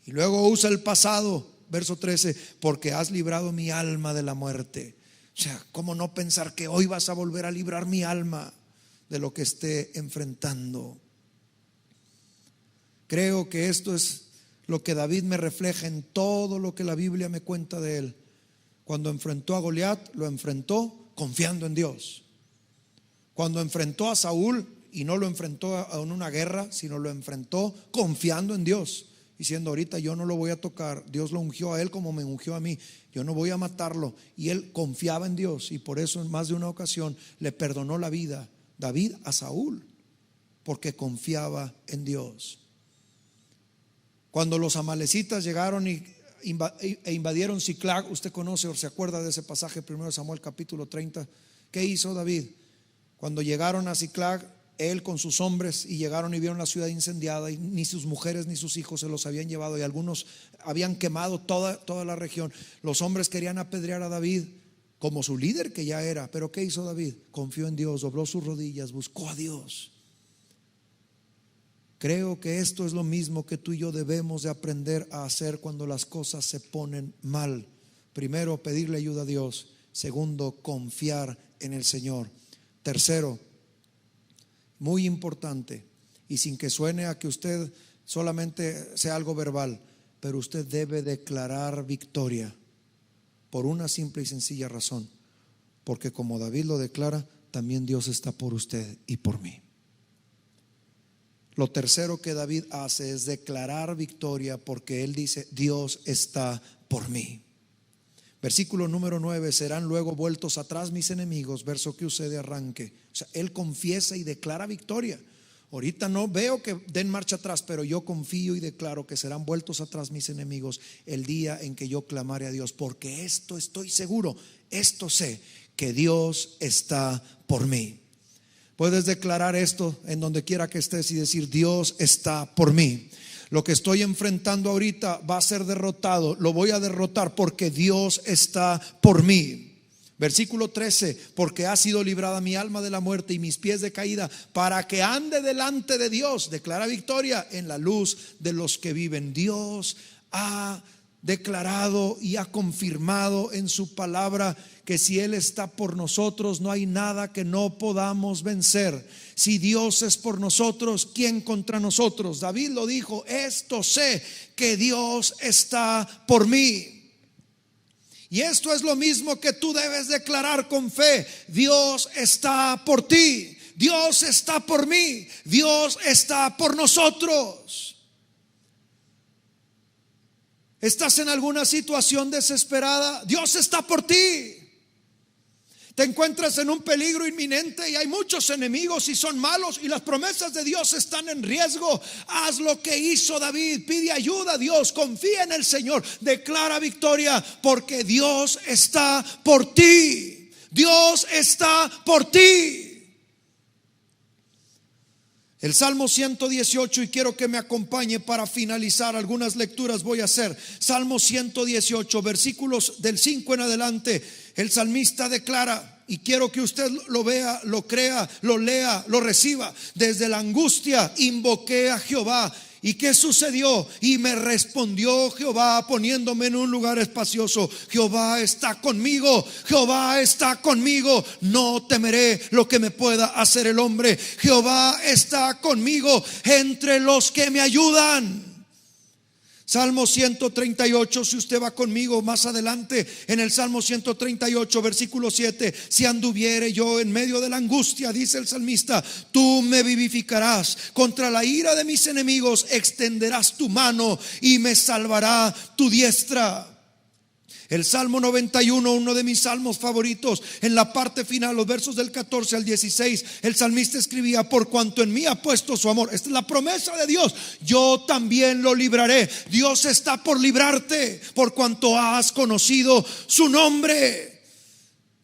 Speaker 3: Y luego usa el pasado, verso 13: porque has librado mi alma de la muerte. O sea, ¿cómo no pensar que hoy vas a volver a librar mi alma de lo que esté enfrentando? Creo que esto es lo que David me refleja en todo lo que la Biblia me cuenta de él. Cuando enfrentó a Goliat, lo enfrentó confiando en Dios. Cuando enfrentó a Saúl, y no lo enfrentó en una guerra, sino lo enfrentó confiando en Dios, diciendo: ahorita yo no lo voy a tocar, Dios lo ungió a él como me ungió a mí, yo no voy a matarlo. Y él confiaba en Dios, y por eso en más de una ocasión le perdonó la vida David a Saúl, porque confiaba en Dios. Cuando los amalecitas llegaron e invadieron Siclag, usted conoce o se acuerda de ese pasaje, 1 Samuel capítulo 30. ¿Qué hizo David? Cuando llegaron a Siclag, él con sus hombres, y llegaron y vieron la ciudad incendiada, y ni sus mujeres ni sus hijos se los habían llevado, y algunos habían quemado toda la región. Los hombres querían apedrear a David como su líder que ya era, pero ¿qué hizo David? Confió en Dios, dobló sus rodillas, buscó a Dios. Creo que esto es lo mismo que tú y yo debemos de aprender a hacer cuando las cosas se ponen mal. Primero, pedirle ayuda a Dios. Segundo, confiar en el Señor. Tercero, muy importante, y sin que suene a que usted solamente sea algo verbal, pero usted debe declarar victoria, por una simple y sencilla razón: porque como David lo declara, también Dios está por usted y por mí. Lo tercero que David hace es declarar victoria, porque él dice: Dios está por mí. Versículo número 9: serán luego vueltos atrás mis enemigos. Verso que usé de arranque. O sea, él confiesa y declara victoria. Ahorita no veo que den marcha atrás, pero yo confío y declaro que serán vueltos atrás mis enemigos el día en que yo clamare a Dios, porque esto estoy seguro, esto sé, que Dios está por mí. Puedes declarar esto en donde quiera que estés y decir: Dios está por mí. Lo que estoy enfrentando ahorita va a ser derrotado, lo voy a derrotar porque Dios está por mí. Versículo 13: porque ha sido librada mi alma de la muerte y mis pies de caída, para que ande delante de Dios. Declara victoria en la luz de los que viven. Dios ha declarado y ha confirmado en su palabra que si Él está por nosotros, no hay nada que no podamos vencer. Si Dios es por nosotros, ¿quién contra nosotros? David lo dijo: esto sé, que Dios está por mí. Y esto es lo mismo que tú debes declarar con fe: Dios está por ti, Dios está por mí, Dios está por nosotros. ¿Estás en alguna situación desesperada? Dios está por ti. Te encuentras en un peligro inminente y hay muchos enemigos y son malos y las promesas de Dios están en riesgo. Haz lo que hizo David, pide ayuda a Dios, confía en el Señor, declara victoria, porque Dios está por ti. Dios está por ti. El Salmo 118, y quiero que me acompañe para finalizar. Algunas lecturas voy a hacer. Salmo 118, versículos del 5 en adelante. El salmista declara, y quiero que usted lo vea, lo crea, lo lea, lo reciba: desde la angustia invoqué a Jehová. ¿Y qué sucedió? Y me respondió Jehová, poniéndome en un lugar espacioso. Jehová está conmigo, Jehová está conmigo, no temeré lo que me pueda hacer el hombre. Jehová está conmigo entre los que me ayudan. Salmo 138, si usted va conmigo más adelante, en el Salmo 138, versículo 7: si anduviere yo en medio de la angustia, dice el salmista, tú me vivificarás. Contra la ira de mis enemigos extenderás tu mano y me salvará tu diestra. El Salmo 91, uno de mis salmos favoritos, en la parte final, los versos del 14 al 16, el salmista escribía: por cuanto en mí ha puesto su amor. Esta es la promesa de Dios: yo también lo libraré. Dios está por librarte, por cuanto has conocido su nombre.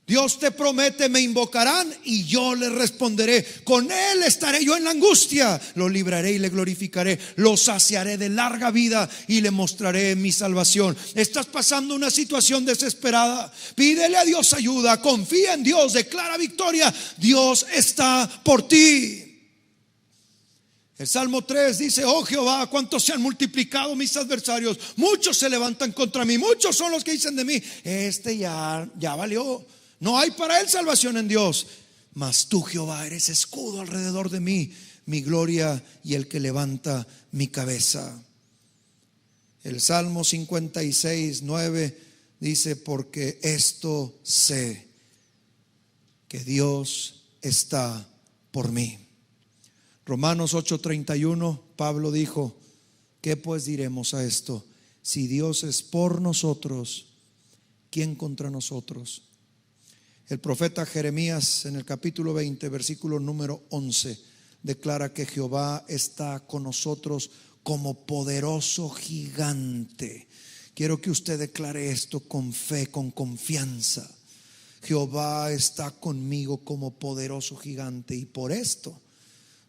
Speaker 3: Dios te promete: me invocarán y yo les responderé. Con Él estaré yo en la angustia. Lo libraré y le glorificaré. Lo saciaré de larga vida y le mostraré mi salvación. Estás pasando una situación desesperada. Pídele a Dios ayuda. Confía en Dios. Declara victoria. Dios está por ti. El Salmo 3 dice: oh Jehová, cuántos se han multiplicado mis adversarios. Muchos se levantan contra mí. Muchos son los que dicen de mí: ya valió. No hay para él salvación en Dios. Mas tú, Jehová, eres escudo alrededor de mí, mi gloria y el que levanta mi cabeza. El Salmo 56:9 dice: porque esto sé, que Dios está por mí. Romanos 8:31, Pablo dijo: ¿qué pues diremos a esto? Si Dios es por nosotros, ¿quién contra nosotros? El profeta Jeremías, en el capítulo 20, versículo número 11, declara que Jehová está con nosotros como poderoso gigante. Quiero que usted declare esto con fe, con confianza. Jehová está conmigo como poderoso gigante, y por esto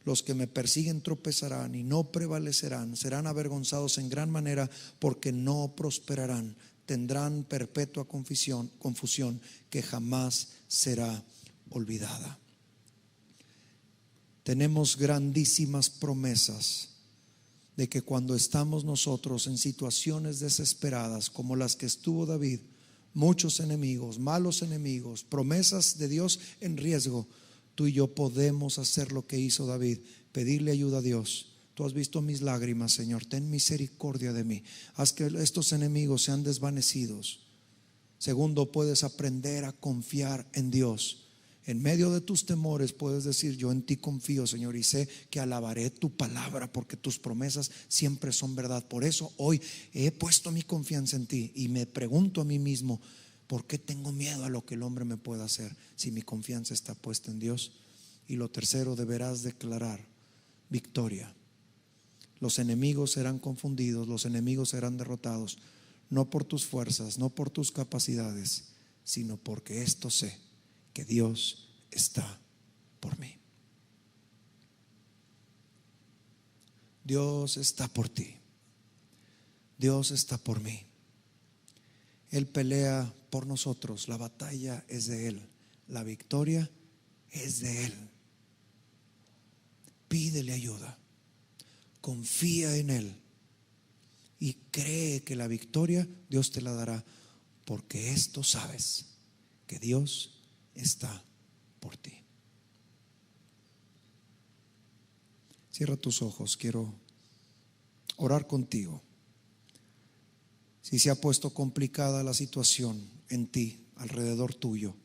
Speaker 3: los que me persiguen tropezarán y no prevalecerán. Serán avergonzados en gran manera, porque no prosperarán. Tendrán perpetua confusión que jamás será olvidada. Tenemos grandísimas promesas de que cuando estamos nosotros en situaciones desesperadas como las que estuvo David, muchos enemigos, malos enemigos, promesas de Dios en riesgo, tú y yo podemos hacer lo que hizo David: pedirle ayuda a Dios. Tú has visto mis lágrimas, Señor, ten misericordia de mí. Haz que estos enemigos sean desvanecidos. Segundo, puedes aprender a confiar en Dios. En medio de tus temores puedes decir: yo en ti confío, Señor, y sé que alabaré tu palabra, porque tus promesas siempre son verdad. Por eso hoy he puesto mi confianza en ti y me pregunto a mí mismo: ¿por qué tengo miedo a lo que el hombre me pueda hacer si mi confianza está puesta en Dios? Y lo tercero, deberás declarar victoria. Los enemigos serán confundidos, los enemigos serán derrotados, no por tus fuerzas, no por tus capacidades, sino porque esto sé, que Dios está por mí. Dios está por ti. Dios está por mí. Él pelea por nosotros. La batalla es de Él. La victoria es de Él. Pídele ayuda. Confía en Él y cree que la victoria Dios te la dará, porque esto sabes, que Dios está por ti. Cierra tus ojos, quiero orar contigo. Si se ha puesto complicada la situación en ti, alrededor tuyo,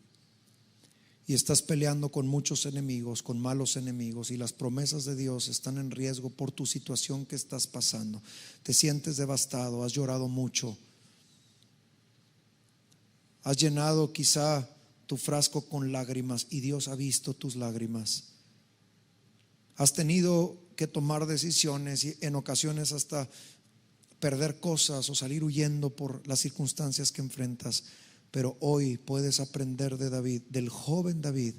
Speaker 3: y estás peleando con muchos enemigos, con malos enemigos, y las promesas de Dios están en riesgo por tu situación que estás pasando, te sientes devastado, has llorado mucho, has llenado quizá tu frasco con lágrimas y Dios ha visto tus lágrimas, has tenido que tomar decisiones y en ocasiones hasta perder cosas o salir huyendo por las circunstancias que enfrentas. Pero hoy puedes aprender de David, del joven David,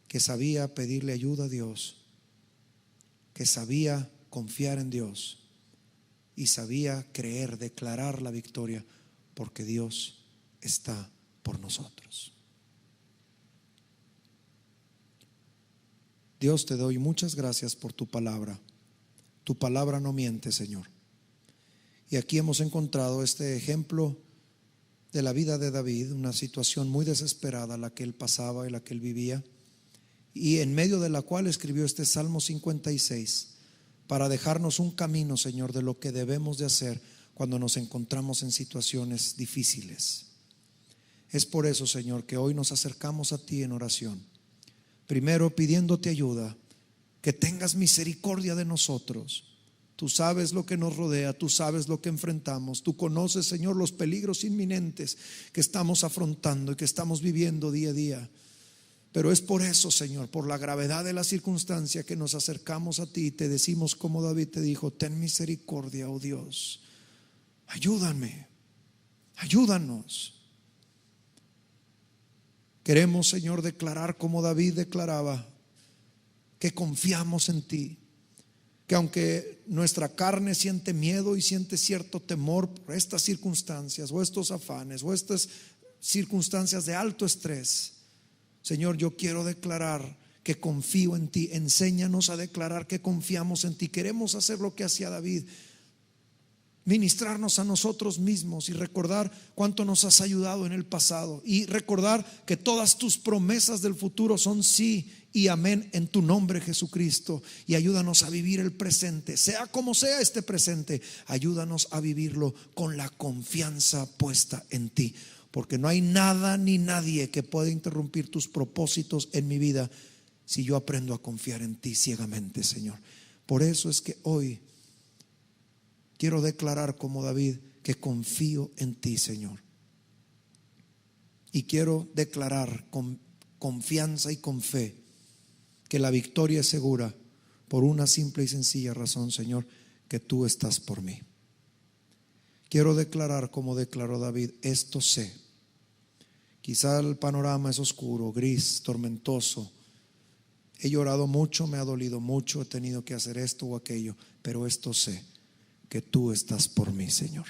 Speaker 3: que sabía pedirle ayuda a Dios, que sabía confiar en Dios y sabía creer, declarar la victoria, porque Dios está por nosotros. Dios, te doy muchas gracias por tu palabra. Tu palabra no miente, Señor. Y aquí hemos encontrado este ejemplo de la vida de David, una situación muy desesperada la que él pasaba y la que él vivía, y en medio de la cual escribió este Salmo 56 para dejarnos un camino, Señor, de lo que debemos de hacer cuando nos encontramos en situaciones difíciles. Es por eso, Señor, que hoy nos acercamos a ti en oración, primero pidiéndote ayuda, que tengas misericordia de nosotros. Tú sabes lo que nos rodea, tú sabes lo que enfrentamos, tú conoces, Señor, los peligros inminentes que estamos afrontando y que estamos viviendo día a día. Pero es por eso, Señor, por la gravedad de la circunstancia, que nos acercamos a ti y te decimos como David te dijo: ten misericordia, oh Dios, ayúdame, ayúdanos. Queremos, Señor, declarar como David declaraba, que confiamos en ti, que aunque nuestra carne siente miedo y siente cierto temor por estas circunstancias o estos afanes o estas circunstancias de alto estrés, Señor, yo quiero declarar que confío en ti. Enséñanos a declarar que confiamos en ti. Queremos hacer lo que hacía David, ministrarnos a nosotros mismos y recordar cuánto nos has ayudado en el pasado, y recordar que todas tus promesas del futuro son sí y amén en tu nombre, Jesucristo. Y ayúdanos a vivir el presente, sea como sea este presente, ayúdanos a vivirlo con la confianza puesta en ti, porque no hay nada ni nadie que pueda interrumpir tus propósitos en mi vida si yo aprendo a confiar en ti ciegamente, Señor. Por eso es que hoy quiero declarar como David que confío en ti, Señor. Y quiero declarar con confianza y con fe que la victoria es segura por una simple y sencilla razón, Señor, que tú estás por mí. Quiero declarar como declaró David, esto sé. Quizá el panorama es oscuro, gris, tormentoso. He llorado mucho, me ha dolido mucho, he tenido que hacer esto o aquello, pero esto sé, que tú estás por mí, Señor.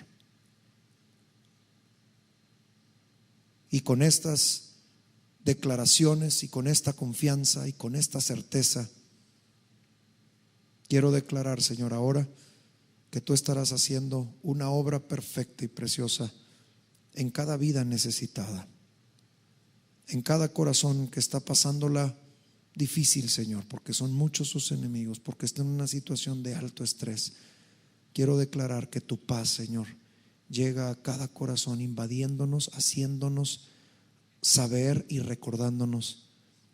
Speaker 3: Y con estas declaraciones y con esta confianza y con esta certeza, quiero declarar, Señor, ahora que tú estarás haciendo una obra perfecta y preciosa en cada vida necesitada, en cada corazón que está pasándola difícil, Señor, porque son muchos sus enemigos, porque está en una situación de alto estrés. Quiero declarar que tu paz, Señor, llega a cada corazón, invadiéndonos, haciéndonos saber y recordándonos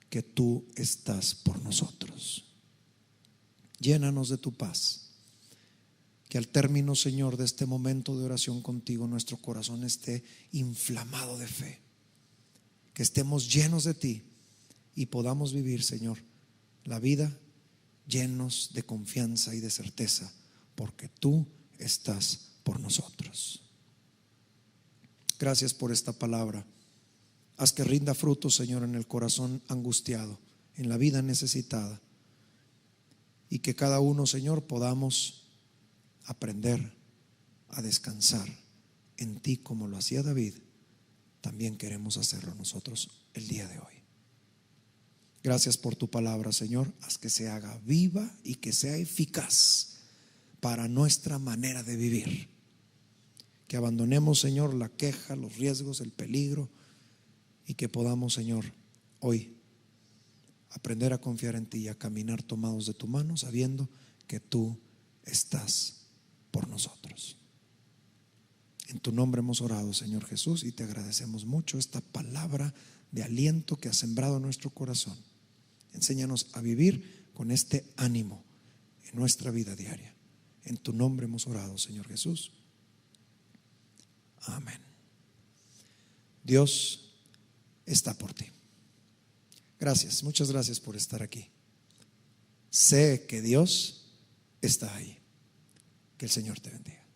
Speaker 3: que tú estás por nosotros. Llénanos de tu paz. Que al término, Señor, de este momento de oración contigo, nuestro corazón esté inflamado de fe. Que estemos llenos de ti y podamos vivir, Señor, la vida llenos de confianza y de certeza, porque tú estás por nosotros. Gracias por esta palabra. Haz que rinda fruto, Señor, en el corazón angustiado, en la vida necesitada, y que cada uno, Señor, podamos aprender a descansar en ti como lo hacía David. También queremos hacerlo nosotros el día de hoy. Gracias por tu palabra, Señor. Haz que se haga viva y que sea eficaz para nuestra manera de vivir. Que abandonemos, Señor, la queja, los riesgos, el peligro, y que podamos, Señor, hoy aprender a confiar en ti y a caminar tomados de tu mano, sabiendo que tú estás por nosotros. En tu nombre hemos orado, Señor Jesús, y te agradecemos mucho esta palabra de aliento que has sembrado en nuestro corazón. Enséñanos a vivir con este ánimo en nuestra vida diaria. En tu nombre hemos orado, Señor Jesús. Amén. Dios está por ti. Gracias, muchas gracias por estar aquí. Sé que Dios está ahí. Que el Señor te bendiga.